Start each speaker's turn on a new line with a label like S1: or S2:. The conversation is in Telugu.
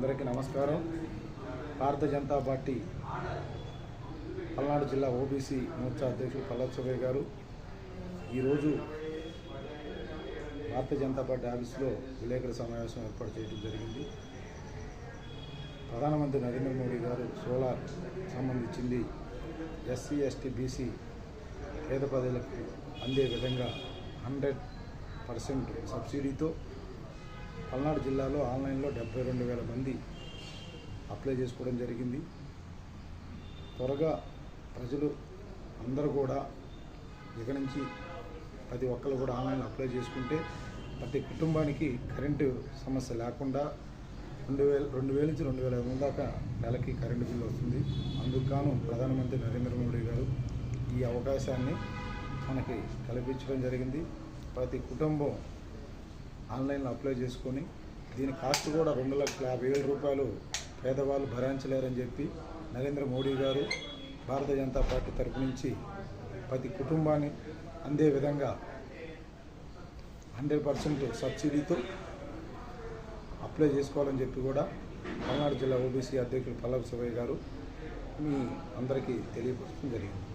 S1: అందరికీ నమస్కారం. భారతీయ జనతా పార్టీ పల్నాడు జిల్లా ఓబీసీ మోర్చా అధ్యక్షులు పల్లవి సుబ్బయ్య గారు ఈరోజు భారతీయ జనతా పార్టీ ఆఫీసులో విలేకరుల సమావేశం ఏర్పాటు చేయడం జరిగింది. ప్రధానమంత్రి నరేంద్ర మోడీ గారు సోలార్ సంబంధించింది ఎస్సీ ఎస్టీ బీసీ పేద ప్రజలకు అందే విధంగా 100% సబ్సిడీతో పల్నాడు జిల్లాలో ఆన్లైన్లో 72,000 మంది అప్లై చేసుకోవడం జరిగింది. త్వరగా ప్రజలు అందరూ కూడా ఇక నుంచి ప్రతి ఒక్కరు కూడా ఆన్లైన్లో అప్లై చేసుకుంటే ప్రతి కుటుంబానికి కరెంటు సమస్య లేకుండా 2,000 నుంచి 2,500 దాకా నెలకి కరెంటు బిల్లు వస్తుంది. అందుకు గాను ప్రధానమంత్రి నరేంద్ర మోడీ గారు ఈ అవకాశాన్ని మనకి కల్పించడం జరిగింది. ప్రతి కుటుంబం ఆన్లైన్లో అప్లై చేసుకొని దీని కాస్ట్ కూడా 2,50,000 రూపాయలు పేదవాళ్ళు భరించలేరని చెప్పి నరేంద్ర మోడీ గారు భారతీయ జనతా పార్టీ తరపు నుంచి ప్రతి కుటుంబాన్ని అందే విధంగా 100% సబ్సిడీతో అప్లై చేసుకోవాలని చెప్పి కూడా పల్నాడు జిల్లా ఓబీసీ అధ్యక్షులు పల్లవి సుబ్బయ్య గారు మీ అందరికీ తెలియపరచడం జరిగింది.